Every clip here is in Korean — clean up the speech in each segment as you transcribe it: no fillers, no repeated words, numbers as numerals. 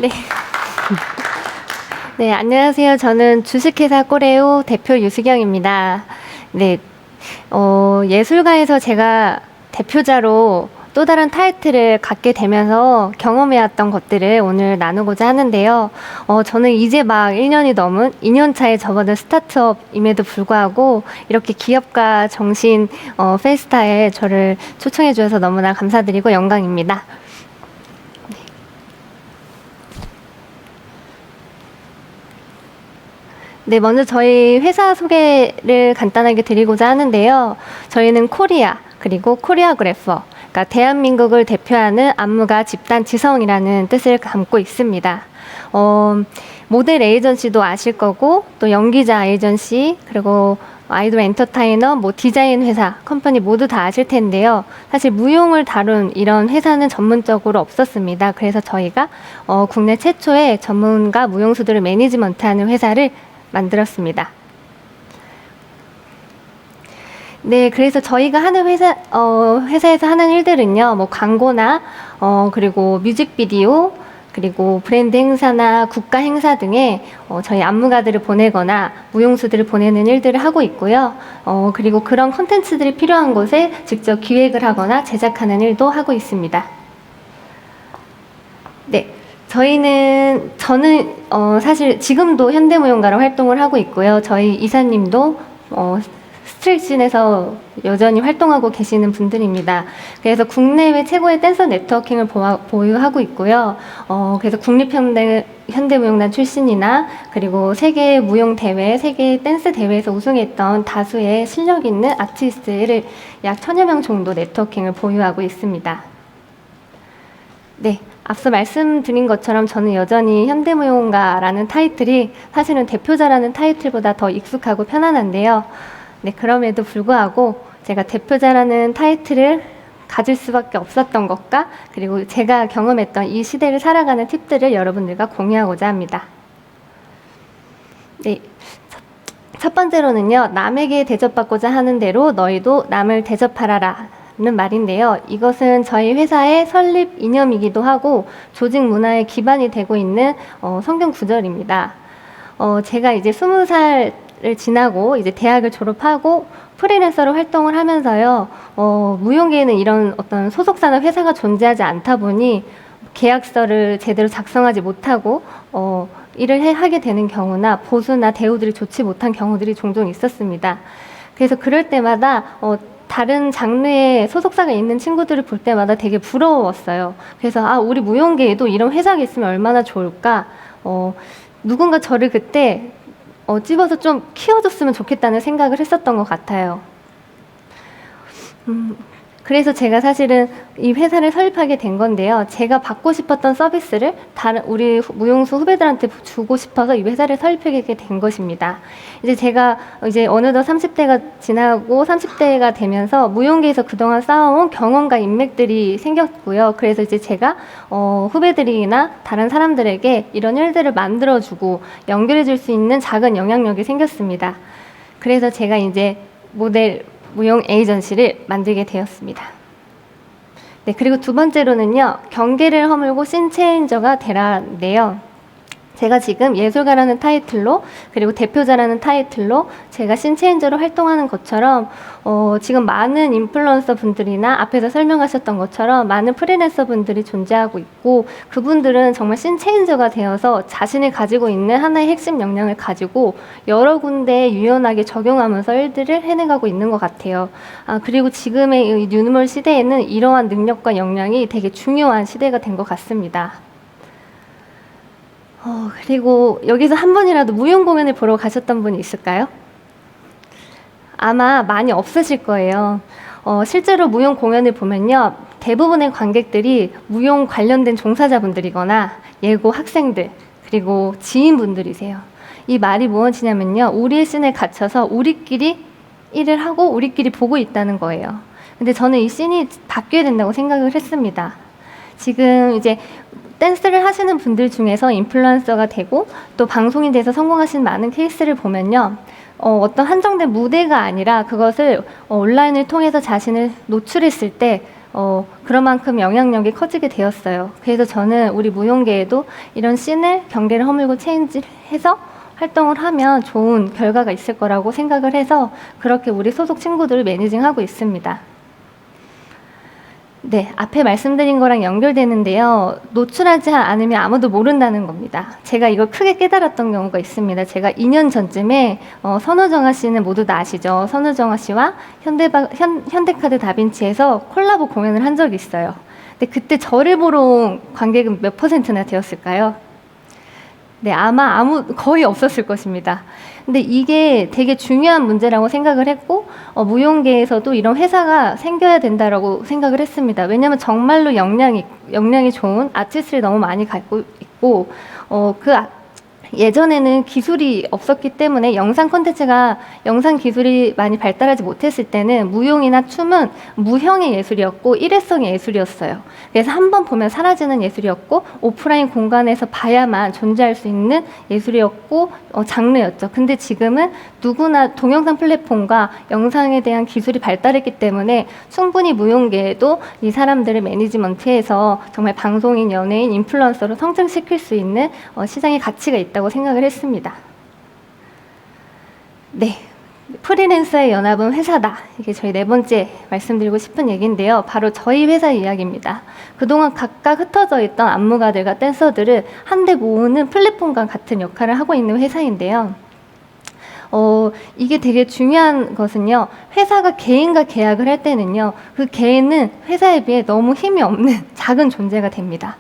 네. 네, 안녕하세요. 저는 주식회사 꼬레오 대표 유수경입니다. 네, 예술가에서 제가 대표자로 또 다른 타이틀을 갖게 되면서 경험해왔던 것들을 오늘 나누고자 하는데요. 저는 이제 막 1년이 넘은 2년 차에 접어든 스타트업임에도 불구하고 이렇게 기업가 정신 페스타에 저를 초청해 주셔서 너무나 감사드리고 영광입니다. 네, 먼저 저희 회사 소개를 간단하게 드리고자 하는데요. 저희는 코리아, 그리고 코리아그래퍼, 그러니까 대한민국을 대표하는 안무가 집단 지성이라는 뜻을 담고 있습니다. 모델 에이전시도 아실 거고, 또 연기자 에이전시, 그리고 아이돌 엔터테이너, 디자인 회사, 컴퍼니 모두 다 아실 텐데요. 사실 무용을 다룬 이런 회사는 전문적으로 없었습니다. 그래서 저희가 국내 최초의 전문가 무용수들을 매니지먼트하는 회사를 만들었습니다. 네, 그래서 저희가 하는 회사에서 하는 일들은요, 광고나, 그리고 뮤직비디오, 그리고 브랜드 행사나 국가 행사 등에 저희 안무가들을 보내거나 무용수들을 보내는 일들을 하고 있고요. 그리고 그런 콘텐츠들이 필요한 곳에 직접 기획을 하거나 제작하는 일도 하고 있습니다. 네. 저는 사실 지금도 현대무용가로 활동을 하고 있고요. 저희 이사님도 스트릿씬에서 여전히 활동하고 계시는 분들입니다. 그래서 국내외 최고의 댄서 네트워킹을 보유하고 있고요. 그래서 국립현대무용단 출신이나 그리고 세계 무용 대회, 세계 댄스 대회에서 우승했던 다수의 실력 있는 아티스트를 약 1000여 명 정도 네트워킹을 보유하고 있습니다. 네. 앞서 말씀드린 것처럼 저는 여전히 현대무용가라는 타이틀이 사실은 대표자라는 타이틀보다 더 익숙하고 편안한데요. 네, 그럼에도 불구하고 제가 대표자라는 타이틀을 가질 수밖에 없었던 것과 그리고 제가 경험했던 이 시대를 살아가는 팁들을 여러분들과 공유하고자 합니다. 네, 첫 번째로는요. 남에게 대접받고자 하는 대로 너희도 남을 대접하라라. 는 말인데요. 이것은 저희 회사의 설립 이념이기도 하고 조직 문화의 기반이 되고 있는 성경 구절입니다. 제가 이제 20살을 지나고 이제 대학을 졸업하고 프리랜서로 활동을 하면서요. 무용계에는 이런 어떤 소속사나 회사가 존재하지 않다 보니 계약서를 제대로 작성하지 못하고 일을 하게 되는 경우나 보수나 대우들이 좋지 못한 경우들이 종종 있었습니다. 그래서 그럴 때마다 다른 장르의 소속사가 있는 친구들을 볼 때마다 되게 부러웠어요. 그래서 우리 무용계에도 이런 회사가 있으면 얼마나 좋을까. 누군가 저를 그때 집어서 좀 키워줬으면 좋겠다는 생각을 했었던 것 같아요. 그래서 제가 사실은 이 회사를 설립하게 된 건데요. 제가 받고 싶었던 서비스를 다른 우리 무용수 후배들한테 주고 싶어서 이 회사를 설립하게 된 것입니다. 이제 제가 어느덧 30대가 지나고 30대가 되면서 무용계에서 그동안 쌓아온 경험과 인맥들이 생겼고요. 그래서 이제 제가 후배들이나 다른 사람들에게 이런 일들을 만들어주고 연결해줄 수 있는 작은 영향력이 생겼습니다. 그래서 제가 이제 모델 무용 에이전시를 만들게 되었습니다. 네, 그리고 두 번째로는요. 경계를 허물고 씬체인저가 되라인데요. 제가 지금 예술가라는 타이틀로 그리고 대표자라는 타이틀로 제가 씬체인저로 활동하는 것처럼 지금 많은 인플루언서 분들이나 앞에서 설명하셨던 것처럼 많은 프리랜서 분들이 존재하고 있고 그분들은 정말 씬체인저가 되어서 자신이 가지고 있는 하나의 핵심 역량을 가지고 여러 군데에 유연하게 적용하면서 일들을 해내가고 있는 것 같아요. 그리고 지금의 이 뉴노멀 시대에는 이러한 능력과 역량이 되게 중요한 시대가 된 것 같습니다. 그리고 여기서 한 번이라도 무용 공연을 보러 가셨던 분이 있을까요? 아마 많이 없으실 거예요. 실제로 무용 공연을 보면요. 대부분의 관객들이 무용 관련된 종사자분들이거나 예고 학생들, 그리고 지인분들이세요. 이 말이 무엇이냐면요. 우리의 씬에 갇혀서 우리끼리 일을 하고 우리끼리 보고 있다는 거예요. 근데 저는 이 씬이 바뀌어야 된다고 생각을 했습니다. 지금 이제 댄스를 하시는 분들 중에서 인플루언서가 되고 또 방송인 돼서 성공하신 많은 케이스를 보면요. 어떤 한정된 무대가 아니라 그것을 온라인을 통해서 자신을 노출했을 때 그런 만큼 영향력이 커지게 되었어요. 그래서 저는 우리 무용계에도 이런 씬을 경계를 허물고 체인지해서 활동을 하면 좋은 결과가 있을 거라고 생각을 해서 그렇게 우리 소속 친구들을 매니징하고 있습니다. 네, 앞에 말씀드린 거랑 연결되는데요. 노출하지 않으면 아무도 모른다는 겁니다. 제가 이걸 크게 깨달았던 경우가 있습니다. 제가 2년 전쯤에 선우정아 씨는 모두 다 아시죠? 선우정아 씨와 현대카드 다빈치에서 콜라보 공연을 한 적이 있어요. 근데 그때 저를 보러 온 관객은 몇 %나 되었을까요? 네, 아마 거의 없었을 것입니다. 근데 이게 되게 중요한 문제라고 생각을 했고, 무용계에서도 이런 회사가 생겨야 된다라고 생각을 했습니다. 왜냐하면 정말로 역량이 좋은 아티스트를 너무 많이 갖고 있고, 예전에는 기술이 없었기 때문에 영상 기술이 많이 발달하지 못했을 때는 무용이나 춤은 무형의 예술이었고 일회성의 예술이었어요. 그래서 한 번 보면 사라지는 예술이었고 오프라인 공간에서 봐야만 존재할 수 있는 예술이었고 장르였죠. 근데 지금은 누구나 동영상 플랫폼과 영상에 대한 기술이 발달했기 때문에 충분히 무용계에도 이 사람들을 매니지먼트해서 정말 방송인, 연예인, 인플루언서로 성장시킬 수 있는 시장의 가치가 있다고 생각을 했습니다. 네, 프리랜서의 연합은 회사다. 이게 저희 4번째 말씀드리고 싶은 얘기인데요. 바로 저희 회사 이야기입니다. 그동안 각각 흩어져 있던 안무가들과 댄서들을 한데 모으는 플랫폼과 같은 역할을 하고 있는 회사인데요. 이게 되게 중요한 것은요. 회사가 개인과 계약을 할 때는요. 그 개인은 회사에 비해 너무 힘이 없는 작은 존재가 됩니다.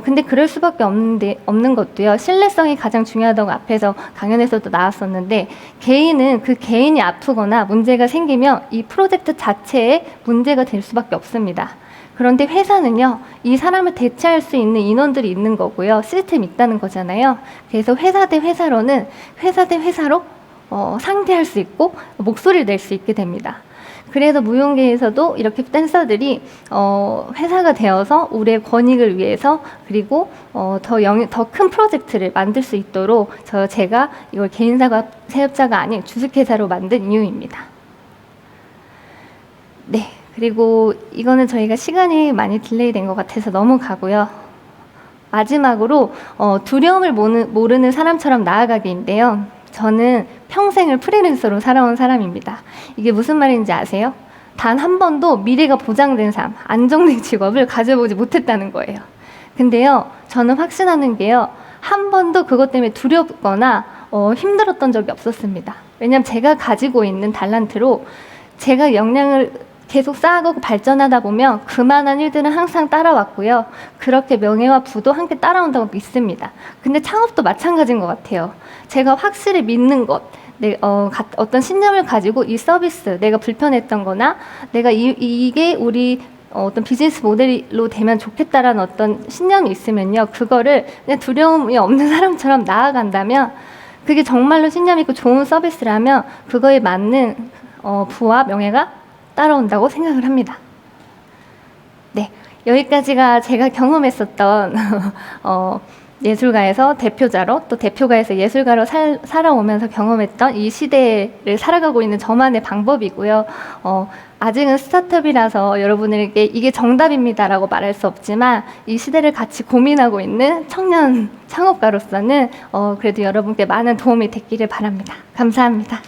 근데 그럴 수밖에 없는 것도요. 신뢰성이 가장 중요하다고 앞에서 강연에서도 나왔었는데 개인은 그 개인이 아프거나 문제가 생기면 이 프로젝트 자체에 문제가 될 수밖에 없습니다. 그런데 회사는요. 이 사람을 대체할 수 있는 인원들이 있는 거고요. 시스템이 있다는 거잖아요. 그래서 회사 대 회사로는 회사 대 회사로 상대할 수 있고 목소리를 낼 수 있게 됩니다. 그래서 무용계에서도 이렇게 댄서들이 회사가 되어서 우리의 권익을 위해서 그리고 더 큰 프로젝트를 만들 수 있도록 제가 이걸 개인사업자가 아닌 주식회사로 만든 이유입니다. 네, 그리고 이거는 저희가 시간이 많이 딜레이 된 것 같아서 넘어가고요. 마지막으로 두려움을 모르는 사람처럼 나아가기인데요. 저는 평생을 프리랜서로 살아온 사람입니다. 이게 무슨 말인지 아세요? 단 한 번도 미래가 보장된 삶, 안정된 직업을 가져보지 못했다는 거예요. 근데요, 저는 확신하는 게요, 한 번도 그것 때문에 두렵거나 힘들었던 적이 없었습니다. 왜냐하면 제가 가지고 있는 달란트로 제가 역량을 계속 쌓아가고 발전하다 보면 그만한 일들은 항상 따라왔고요. 그렇게 명예와 부도 함께 따라온다고 믿습니다. 근데 창업도 마찬가지인 것 같아요. 제가 확실히 믿는 것, 어떤 신념을 가지고 이 서비스, 내가 불편했던 거나 내가 이게 우리 어떤 비즈니스 모델로 되면 좋겠다라는 어떤 신념이 있으면요. 그거를 그냥 두려움이 없는 사람처럼 나아간다면 그게 정말로 신념 있고 좋은 서비스라면 그거에 맞는 부와 명예가 따라온다고 생각을 합니다. 네, 여기까지가 제가 경험했었던 예술가에서 대표자로 또 대표가에서 예술가로 살아오면서 경험했던 이 시대를 살아가고 있는 저만의 방법이고요. 아직은 스타트업이라서 여러분에게 이게 정답입니다라고 말할 수 없지만 이 시대를 같이 고민하고 있는 청년 창업가로서는 그래도 여러분께 많은 도움이 됐기를 바랍니다. 감사합니다.